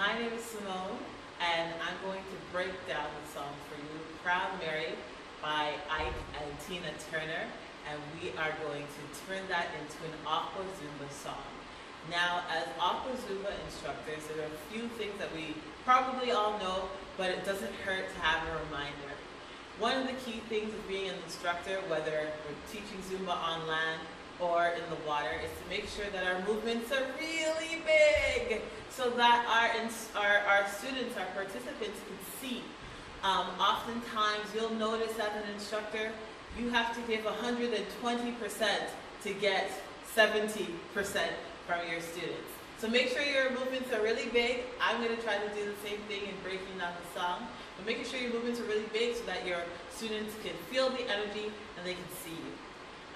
My name is Simone, and I'm going to break down the song for you, Proud Mary by Ike and Tina Turner, and we are going to turn that into an Aqua Zumba song. Now, as Aqua Zumba instructors, there are a few things that we probably all know, but it doesn't hurt to have a reminder. One of the key things of being an instructor, whether we're teaching Zumba on land or in the water, is to make sure that our movements are really big so that our students, our participants can see. Oftentimes you'll notice as an instructor, you have to give 120% to get 70% from your students. So make sure your movements are really big. I'm going to try to do the same thing in breaking down the song, but making sure your movements are really big so that your students can feel the energy and they can see you.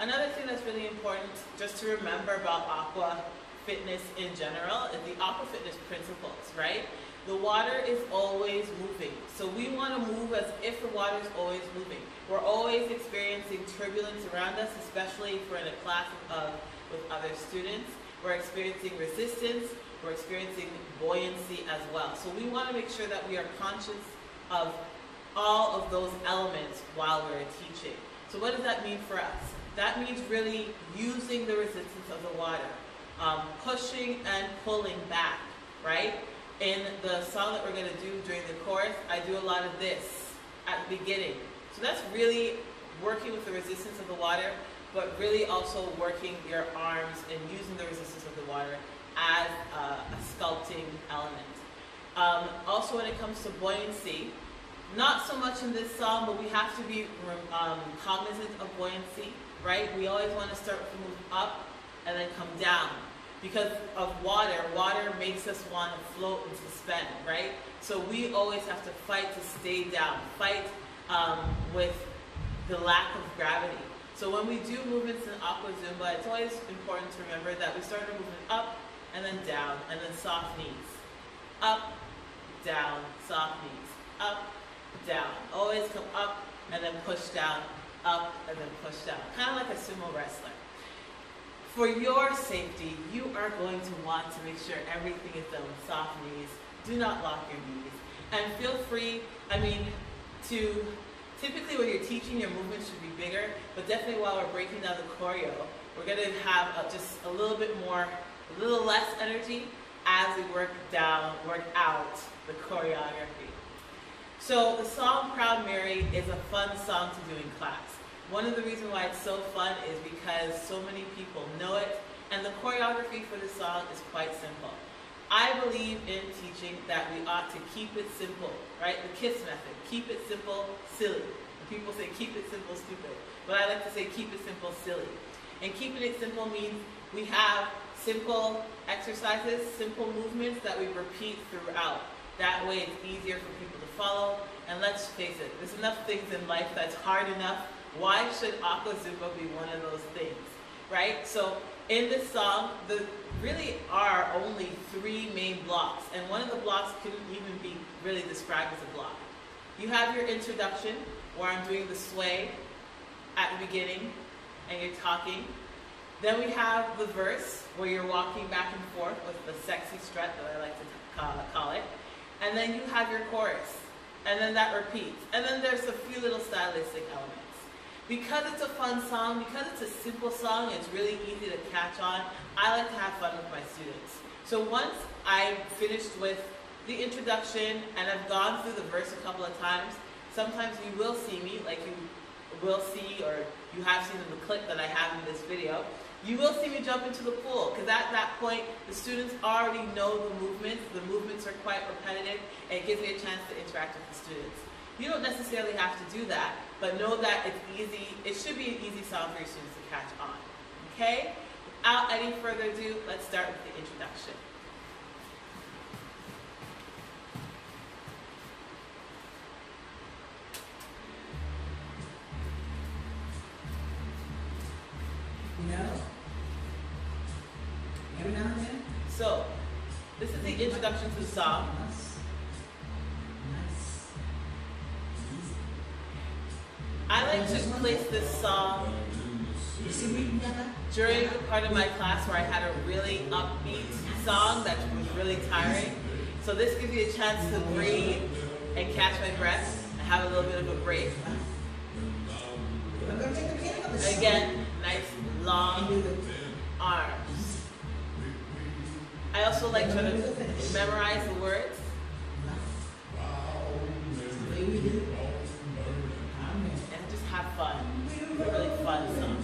Another thing that's really important just to remember about aqua fitness in general is the aqua fitness principles, right? The water is always moving. So we want to move as if the water is always moving. We're always experiencing turbulence around us, especially if we're in a class with other students. We're experiencing resistance, we're experiencing buoyancy as well. So we want to make sure that we are conscious of all of those elements while we're teaching. So what does that mean for us? That means really using the resistance of the water, pushing and pulling back, right? In the song that we're going to do during the chorus, I do a lot of this at the beginning. So that's really working with the resistance of the water, but really also working your arms and using the resistance of the water as a sculpting element. Also when it comes to buoyancy, not so much in this song, but we have to be cognizant of buoyancy, right? We always want to start to move up and then come down. Because of water, water makes us want to float and suspend, right? So we always have to fight to stay down, fight with the lack of gravity. So when we do movements in Aqua Zumba, it's always important to remember that we start our movement up and then down, and then soft knees. Up, down, soft knees. Up, down. Always come up and then push down, up and then push down. Kind of like a sumo wrestler. For your safety, you are going to want to make sure everything is done with soft knees. Do not lock your knees. And feel free, typically when you're teaching, your movement should be bigger, but definitely while we're breaking down the choreo, we're going to have just a little bit more, a little less energy as we work out the choreography. So the song Proud Mary is a fun song to do in class. One of the reasons why it's so fun is because so many people know it, and the choreography for the song is quite simple. I believe in teaching that we ought to keep it simple, right? The KISS method, keep it simple, silly. People say keep it simple, stupid, but I like to say keep it simple, silly. And keeping it simple means we have simple exercises, simple movements that we repeat throughout. That way it's easier for people to follow, and let's face it, there's enough things in life that's hard enough. Why should Aqua Zumba be one of those things, right? So in this song, there really are only 3 main blocks, and one of the blocks couldn't even be really described as a block. You have your introduction, where I'm doing the sway at the beginning, and you're talking. Then we have the verse, where you're walking back and forth with the sexy strut that I like to call it. And then you have your chorus, and then that repeats. And then there's a few little stylistic elements. Because it's a fun song, because it's a simple song, it's really easy to catch on, I like to have fun with my students. So once I've finished with the introduction and I've gone through the verse a couple of times, sometimes you will see me, like you will see, or you have seen in the clip that I have in this video, you will see me jump into the pool, because at that point, the students already know the movements are quite repetitive, and it gives me a chance to interact with the students. You don't necessarily have to do that, but know that it's easy. It should be an easy song for your students to catch on. Okay? Without any further ado, let's start with the introduction. Every now and then. So, this is the introduction to the song. I like to place this song during the part of my class where I had a really upbeat song that was really tiring. So this gives you a chance to breathe and catch my breath and have a little bit of a break. And again, nice long arms. I also like to memorize the words. And just have fun. It's a really fun song.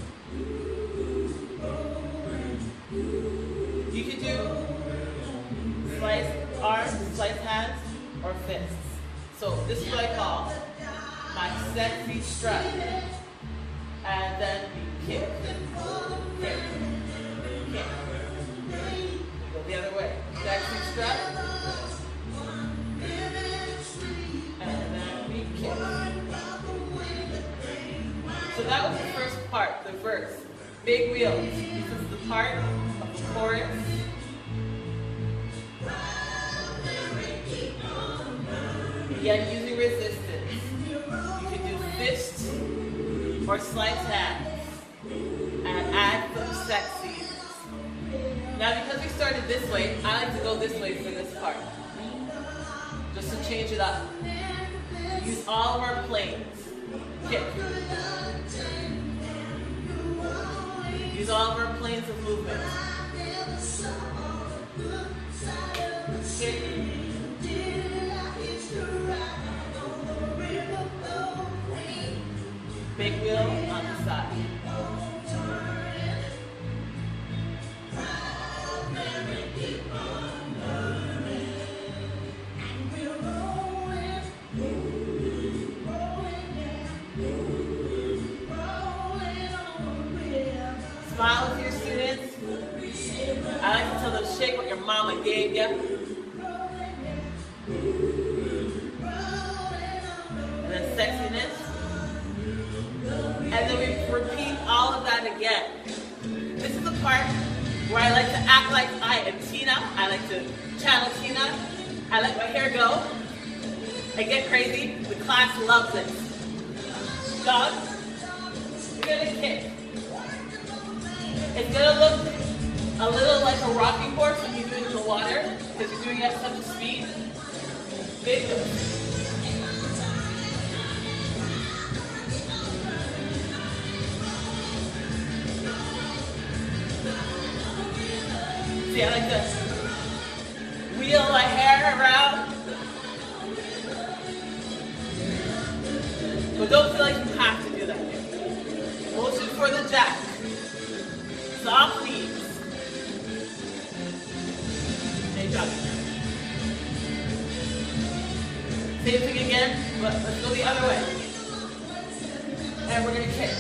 You could do sliced arms, sliced hands, or fists. So this is what I call my sexy strut. And then we kick, kick, kick. We go the other way. Sexy strut. And then we kick. So that was the first part, the verse. Big wheels. This is the part of the chorus. Yet using resistance. You can do fist or slice hands and add some sexy. Now because we started this way, I like to go this way for this part. Just to change it up. Use all of our planes. Kick. Use all of our planes of movement. Kick. Big wheel on the side. Smile with your students. I like to tell them, shake what your mama gave you. And then sexiness. And then we repeat all of that again. This is the part where I like to act like I am Tina. I like to channel Tina. I let my hair go. I get crazy. The class loves it. Dog, you're gonna kick. It's gonna look a little like a rocking horse when you do it in the water because you're doing it at such a speed. Big move. See, I like to wheel my hair around. But don't feel like you have to do that. Motion for the jack. Soft knees. Hey, job. Same thing again, but let's go the other way. And we're going to kick.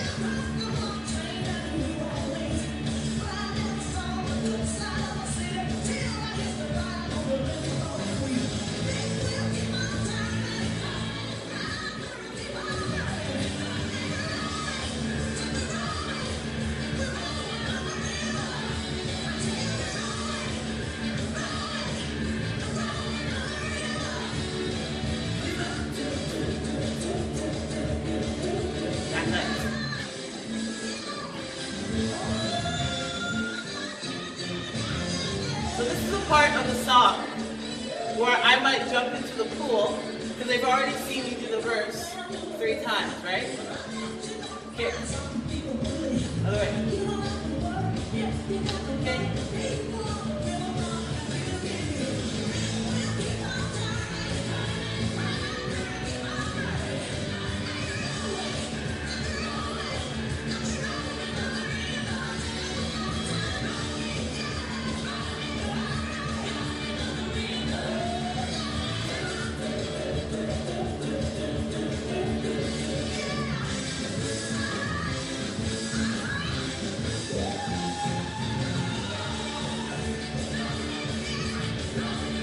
So this is a part of the song where I might jump into the pool because they've already seen me do the verse 3 times, right? Here. Other way. Okay.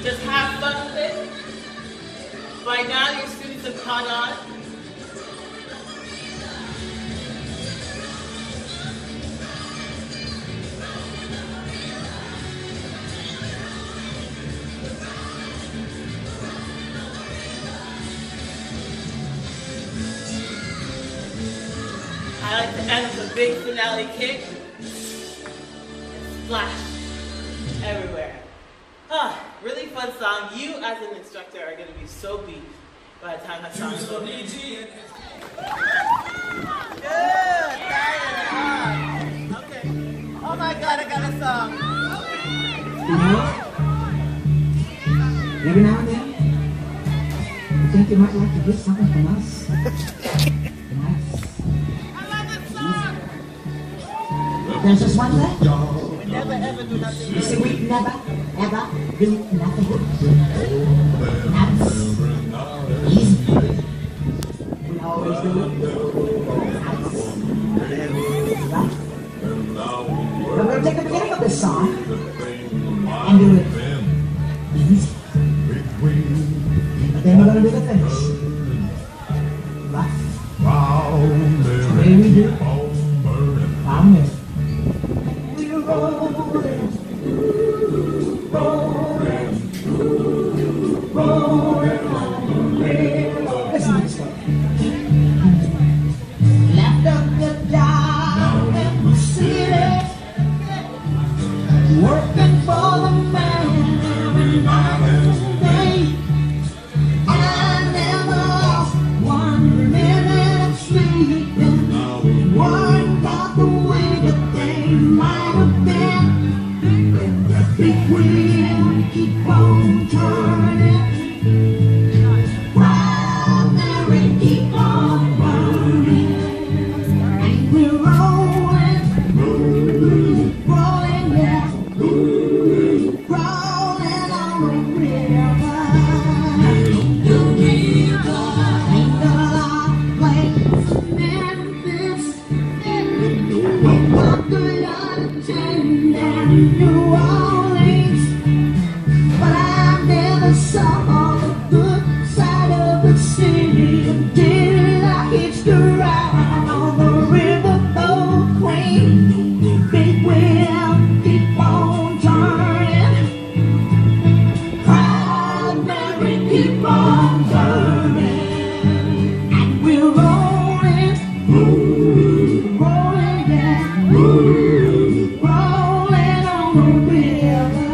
Just have fun with it. By now, your students have caught on. I like to end with a big finale kick and splash everywhere. Ah, really fun. fun song. You as an instructor are going to be so beat by the time that song is over. Good, tired. Okay. Oh my God, I got a song. You know, every now and then, I think you might like to get something from us. There's just one thing. We never ever do nothing. You see, we never, ever do nothing. That's easy. We always do it. That's right. We're going to take the beginning of this song and do it easy. But then we're going to do the finish. Right? The way we do it. Follow me. Working for the man every night and day. I never lost 1 minute of sleeping. Worried about the way that they might have been. That big wheel keep on turning. Proud Mary keep on burning. And we're rolling, rolling, yeah. Rolling on the river. The river ain't a lot like Memphis. We've got the London and New Orleans. But I never saw the good side of the city until I hitched a ride on the riverboat queen. Big wheel keep on turning. Proud Mary keep on burning. And we're rolling, rolling, yeah. Rolling on the river.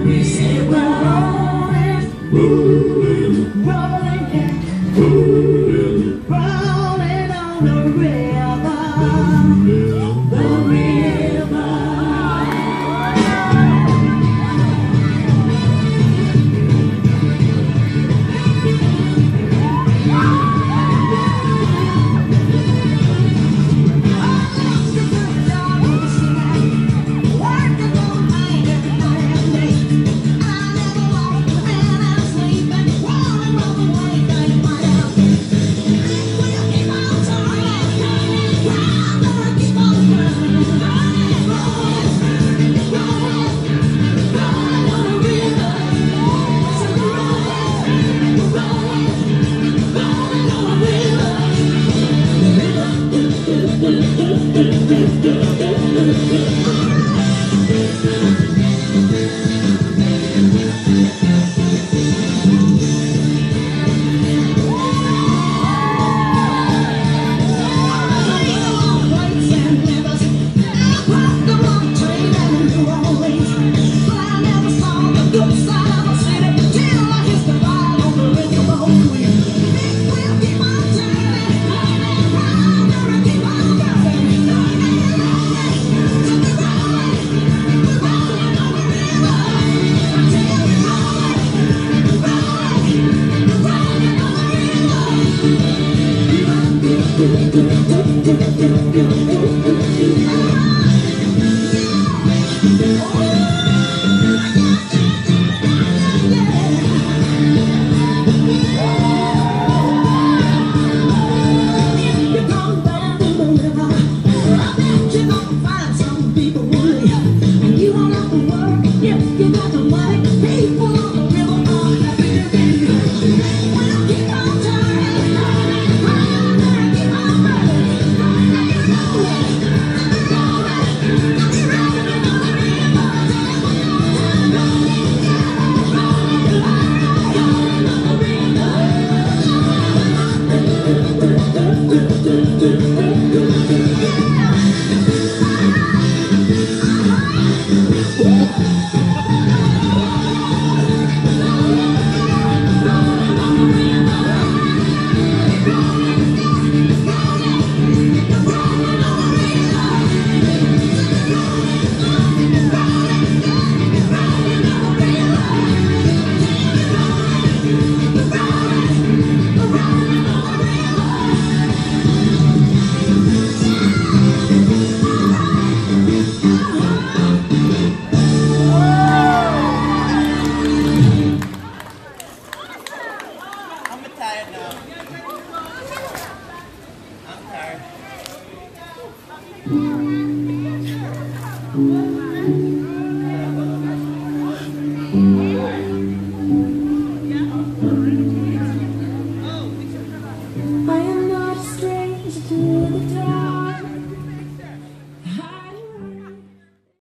We say we're rolling, rolling, yeah. Rolling on the river. The river. You want to work, yeah, you got the money.